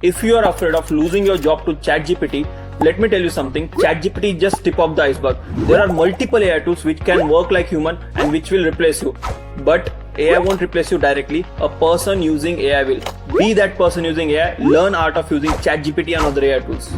If you are afraid of losing your job to ChatGPT, let me tell you something, ChatGPT is just tip of the iceberg. There are multiple AI tools which can work like human and which will replace you. But AI won't replace you directly. A person using AI will. Be that person using AI. Learn art of using ChatGPT and other AI tools.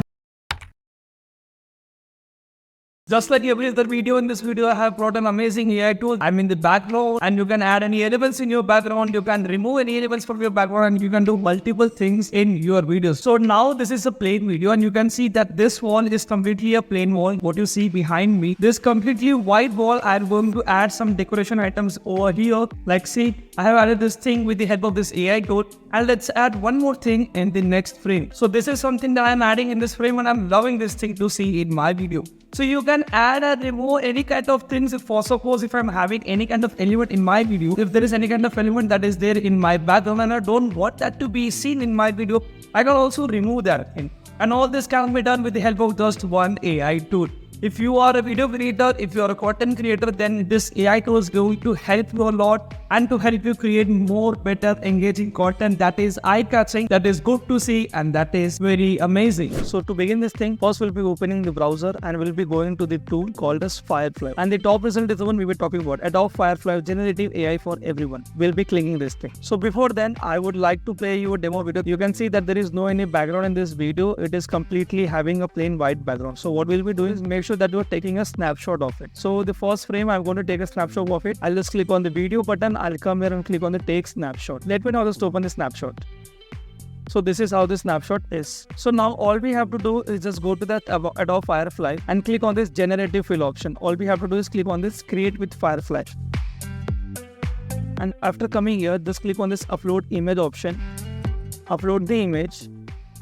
Just like every other video, in this video I have brought an amazing AI tool. I'm in the background and you can add any elements in your background. You can remove any elements from your background and you can do multiple things in your videos. So now this is a plain video and you can see that this wall is completely a plain wall. What you see behind me, this completely white wall, I'm going to add some decoration items over here. Like see, I have added this thing with the help of this AI tool, and let's add one more thing in the next frame. So this is something that I'm adding in this frame and I'm loving this thing to see in my video. So you can add and remove any kind of things. If for suppose if I'm having any kind of element in my video, if there is any kind of element that is there in my background and I don't want that to be seen in my video, I can also remove that thing. And all this can be done with the help of just one AI tool. If you are a video creator, if you are a content creator, then this AI tool is going to help you a lot and to help you create more better engaging content that is eye-catching, that is good to see, and that is very amazing. So to begin this thing, first we'll be opening the browser and we'll be going to the tool called as Firefly. And the top result is the one we were talking about, Adobe Firefly Generative AI for everyone. We'll be clicking this thing. So before then, I would like to play you a demo video. You can see that there is no any background in this video. It is completely having a plain white background. So what we'll be doing is make sure that you're taking a snapshot of it. So the first frame, I'm going to take a snapshot of it. I'll just click on the video button. I'll come here and click on the take snapshot. Let me now just open the snapshot. So this is how the snapshot is. So now all we have to do is just go to that Adobe Firefly and click on this generative fill option. All we have to do is click on this create with Firefly. And after coming here, just click on this upload image option. Upload the image.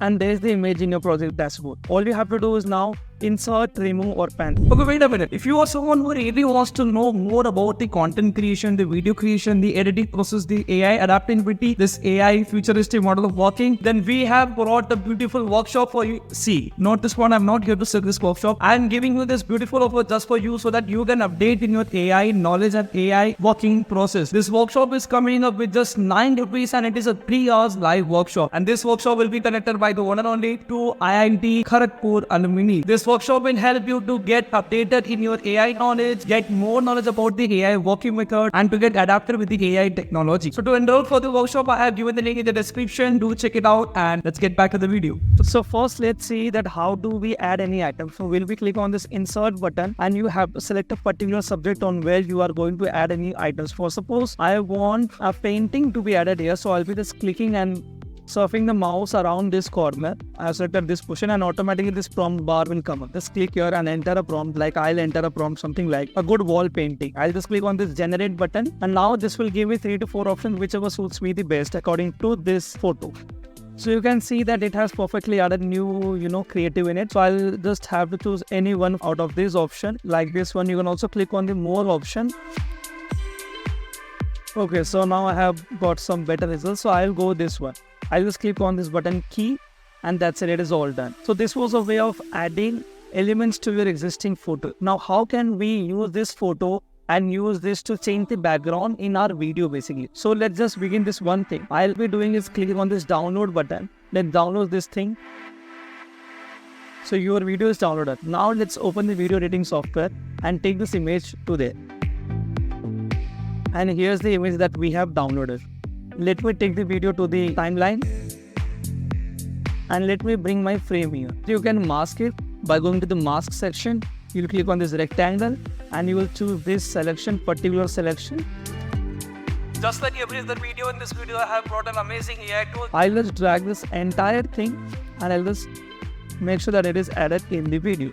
And there's the image in your project dashboard. All you have to do is now insert, remove or pan. Okay, wait a minute. If you are someone who really wants to know more about the content creation, the video creation, the editing process, the AI adaptability, this AI futuristic model of working, then we have brought a beautiful workshop for you. See, not this one. I'm not here to sell this workshop. I'm giving you this beautiful offer just for you so that you can update in your AI knowledge and AI working process. This workshop is coming up with just 9 rupees and it is a 3 hours live workshop. And this workshop will be connected by the one and only to IIT Kharagpur alumni. This workshop will help you to get updated in your AI knowledge, get more knowledge about the AI working method, and to get adapted with the AI technology. So to enroll for the workshop, I have given the link in the description. Do check it out and let's get back to the video. So first, let's see that how do we add any item. So we'll be click on this insert button and you have to select a particular subject on where you are going to add any items. For suppose I want a painting to be added here. So I'll be just clicking and surfing the mouse around this corner. I have selected this portion and automatically this prompt bar will come up. Just click here and enter a prompt, like I'll enter a prompt something like a good wall painting. I'll just click on this generate button and now this will give me 3 to 4 options, whichever suits me the best according to this photo. So you can see that it has perfectly added new, creative in it. So I'll just have to choose any one out of this option. Like this one, you can also click on the more option. Okay, so now I have got some better results. So I'll go this one. I'll just click on this button key and that's it, it is all done. So this was a way of adding elements to your existing photo. Now how can we use this photo and use this to change the background in our video basically? So let's just begin this one thing. I'll be doing is clicking on this download button. Then download this thing. So your video is downloaded. Now let's open the video editing software and take this image to there. And here's the image that we have downloaded. Let me take the video to the timeline and let me bring my frame here. You can mask it by going to the mask section. You'll click on this rectangle and you will choose this particular selection. Just like every other video, in this video I have brought an amazing AI tool. I'll just drag this entire thing and I'll just make sure that it is added in the video.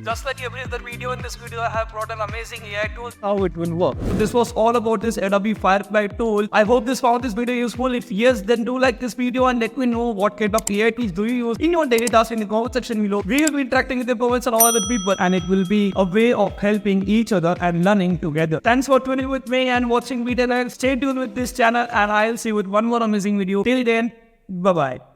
Just like every other video, in this video I have brought an amazing AI tool, how it will work. So this was all about this Adobe Firefly tool. I hope this found this video useful. If yes, then do like this video and let me know what kind of AI tools do you use in your daily tasks in the comment section below. We will be interacting with the comments and all other people and it will be a way of helping each other and learning together. Thanks for tuning with me and watching Be10x. Stay tuned with this channel and I'll see you with one more amazing video. Till then, bye-bye.